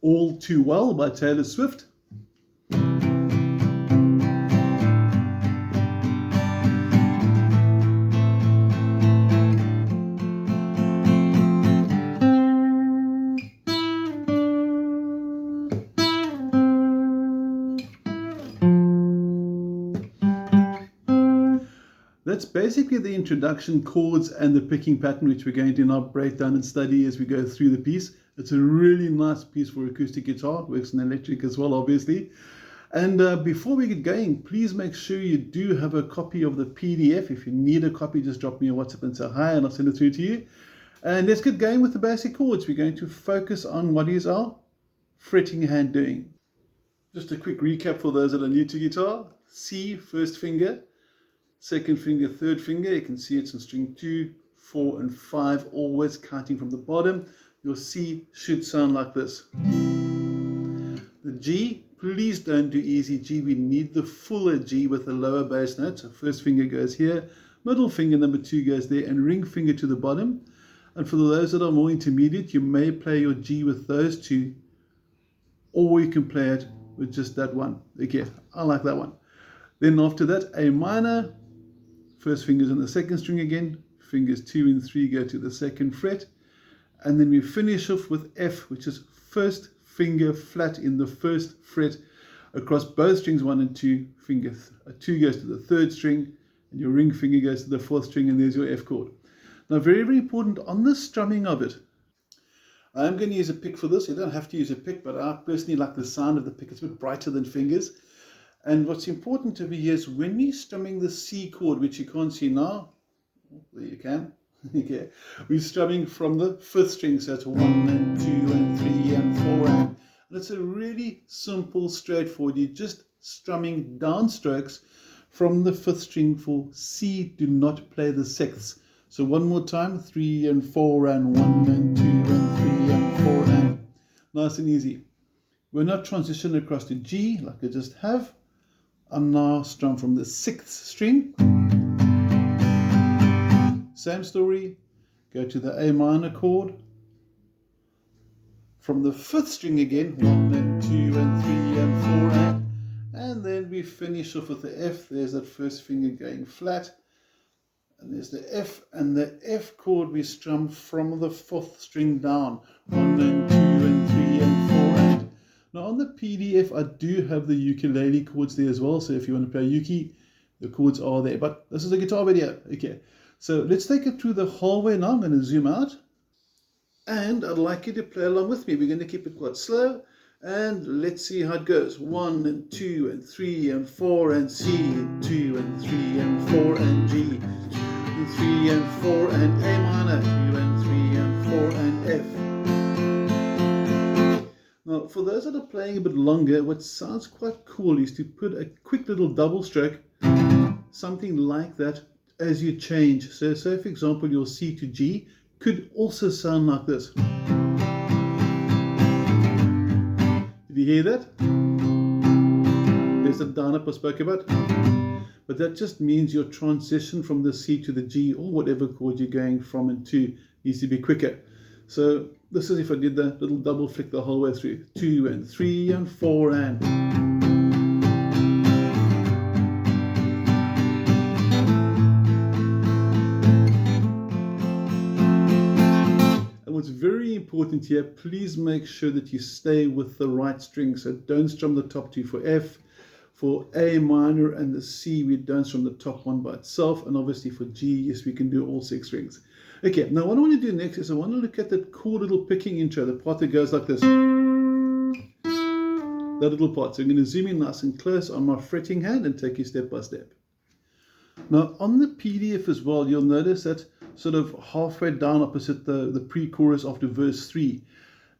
All Too Well by Taylor Swift. That's basically the introduction, chords, and the picking pattern, which we're going to now break down and study as we go through the piece. It's a really nice piece for acoustic guitar. It works in electric as well, obviously. And before we get going, please make sure you do have a copy of the PDF. If you need a copy, just drop me a WhatsApp and say hi, and I'll send it through to you. And let's get going with the basic chords. We're going to focus on what is our fretting hand doing. Just a quick recap for those that are new to guitar. C, first finger. Second finger, third finger. You can see it's in string 2, 4, and 5, always counting from the bottom. Your C should sound like this. The G, please don't do easy G. We need the fuller G with a lower bass note. So first finger goes here, middle finger number 2 goes there, and ring finger to the bottom. And for those that are more intermediate, you may play your G with those two, or you can play it with just that one. Okay, I like that one. Then after that, A minor. First finger's on the second string again, fingers 2 and 3 go to the second fret, and then we finish off with F, which is first finger flat in the first fret across both strings 1 and 2. Finger 2 goes to the third string, and your ring finger goes to the fourth string, and there's your F chord. Now, very, very important on the strumming of it. I'm going to use a pick for this. You don't have to use a pick, but I personally like the sound of the pick. It's a bit brighter than fingers. And what's important to me is when we're strumming the C chord, which you can't see now, there you can, okay, we're strumming from the 5th string, so it's 1 and 2 and 3 and 4, and it's a really simple, straightforward. You're just strumming downstrokes from the 5th string for C. Do not play the 6ths. So one more time, 3 and 4 and 1 and 2 and 3 and 4, and nice and easy. We're not transitioning across to G like I just have. I'm now strum from the 6th string. Same story, go to the A minor chord. From the 5th string again, 1 and 2 and 3 and 4, and then we finish off with the F. There's that first finger going flat. And there's the F, and the F chord we strum from the 4th string down. 1 and 2 and 3 and 4, and now on the PDF, I do have the ukulele chords there as well. So if you want to play uki, the chords are there. But this is a guitar video. Okay, so let's take it through the whole way now. I'm going to zoom out. And I'd like you to play along with me. We're going to keep it quite slow. And let's see how it goes. 1 and 2 and 3 and 4 and C. 2 and 3 and 4 and G. 3 and 4 and A minor. 2 and 3 and 4 and F. Now, for those that are playing a bit longer, what sounds quite cool is to put a quick little double stroke, something like that, as you change. So, say for example, your C to G could also sound like this. Did you hear that? There's the down up I spoke about. But that just means your transition from the C to the G, or whatever chord you're going from and to, needs to be quicker. So this is if I did the little double flick the whole way through. 2 and 3 and 4 and. And what's very important here, please make sure that you stay with the right string. So don't strum the top 2 for F. For A minor and the C, we don't strum the top 1 by itself. And obviously for G, yes, we can do all 6 strings. Okay, now what I want to do next is I want to look at that cool little picking intro, the part that goes like this. That little part. So I'm going to zoom in nice and close on my fretting hand and take you step by step. Now on the PDF as well, you'll notice that sort of halfway down opposite the pre-chorus after verse 3,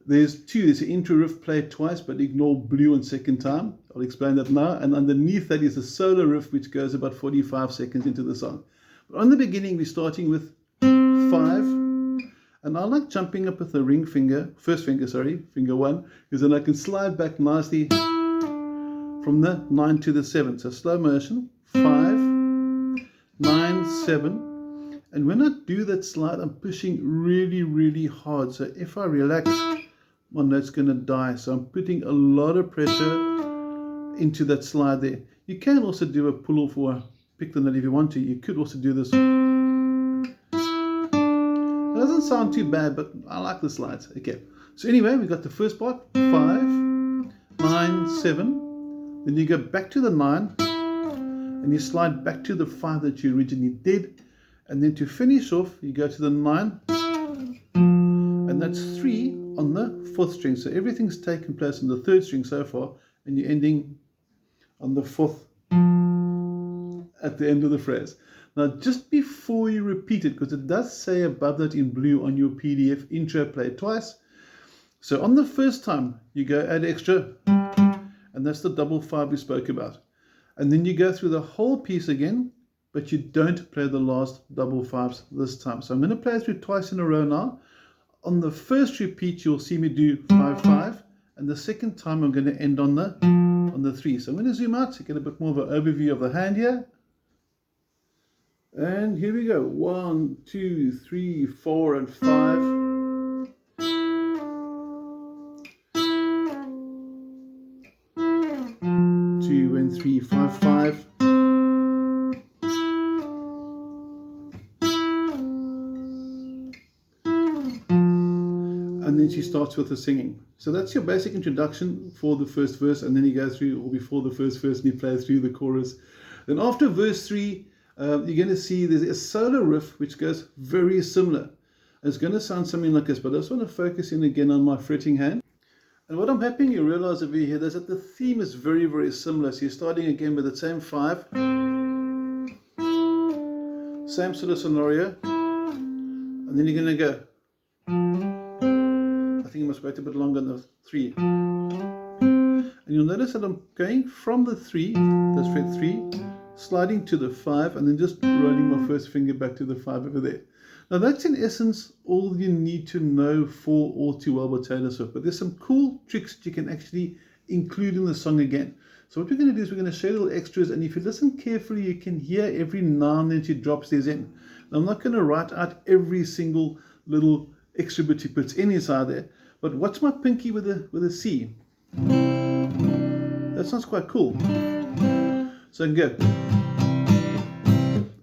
there's 2. There's an intro riff, play it twice, but ignore blue on second time. I'll explain that now. And underneath that is a solo riff, which goes about 45 seconds into the song. But on the beginning, we're starting with 5, and I like jumping up with the ring finger, first finger, sorry, finger 1, because then I can slide back nicely from the 9 to the 7. So slow motion, 5, 9, 7, and when I do that slide, I'm pushing really, really hard. So if I relax, my note's going to die. So I'm putting a lot of pressure into that slide there. You can also do a pull off or pick the note if you want to. You could also do this. It doesn't sound too bad, but I like the slides. Okay, so anyway, we got the first part, 5, 9, 7. Then you go back to the 9 and you slide back to the 5 that you originally did. And then to finish off, you go to the 9, and that's 3 on the 4th string. So everything's taken place on the 3rd string so far, and you're ending on the 4th at the end of the phrase. Now, just before you repeat it, because it does say above that in blue on your PDF intro, play it twice. So on the first time, you go add extra, and that's the double 5 we spoke about. And then you go through the whole piece again, but you don't play the last double 5s this time. So I'm going to play through twice in a row now. On the first repeat, you'll see me do 5, 5, and the second time I'm going to end on the 3. So I'm going to zoom out to get a bit more of an overview of the hand here. And here we go. 1, 2, 3, 4, and 5. 2 and 3, 5, 5. And then she starts with the singing. So that's your basic introduction for the first verse, and then you go through, or before the first verse, and you play through the chorus. Then after verse 3, you're going to see there's a solo riff which goes very similar. It's going to sound something like this, but I just want to focus in again on my fretting hand. And what I'm hoping you realize over here is that the theme is very, very similar. So you're starting again with the same 5, same sort of scenario, and then you're going to go. I think you must wait a bit longer than the 3. And you'll notice that I'm going from the 3, that's fret 3, sliding to the 5, and then just rolling my first finger back to the 5 over there. Now that's in essence all you need to know for All Too Well by Taylor Swift, but there's some cool tricks that you can actually include in the song again. So what we're going to do is we're going to share little extras, and if you listen carefully you can hear every now and then she drops these in. Now, I'm not going to write out every single little extra bit she puts in inside there, but watch my pinky with a C. That sounds quite cool. So I can go,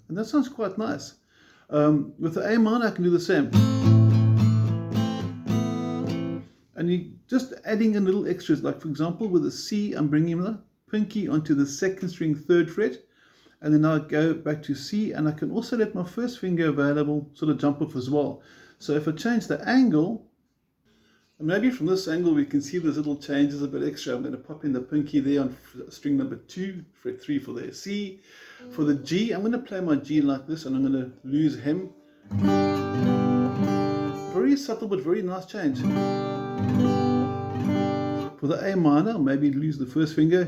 and that sounds quite nice. With the A minor I can do the same, and you just adding in little extras, like for example with the C I'm bringing the pinky onto the 2nd string 3rd fret, and then I'll go back to C, and I can also let my first finger available sort of jump off as well. So if I change the angle, and maybe from this angle we can see there's little changes a bit extra. I'm going to pop in the pinky there on string number 2, fret 3 for the C. For the G, I'm going to play my G like this, and I'm going to lose hem. Very subtle but very nice change. For the A minor, I'll maybe lose the first finger.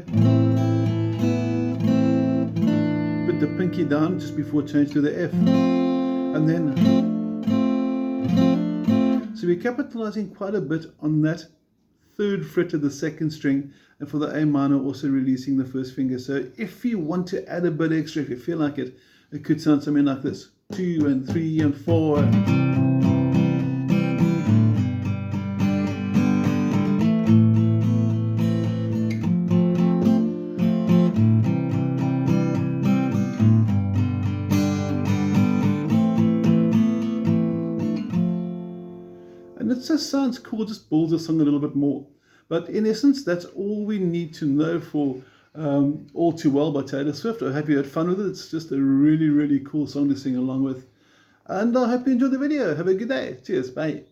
Put the pinky down just before change to the F. And then so we're capitalizing quite a bit on that 3rd fret of the 2nd string, and for the A minor also releasing the first finger. So if you want to add a bit extra, if you feel like it, it could sound something like this. 2 and 3 and 4. And it just sounds cool, just builds the song a little bit more. But in essence, that's all we need to know for All Too Well by Taylor Swift. I hope you had fun with it. It's just a really, really cool song to sing along with. And I hope you enjoyed the video. Have a good day. Cheers. Bye.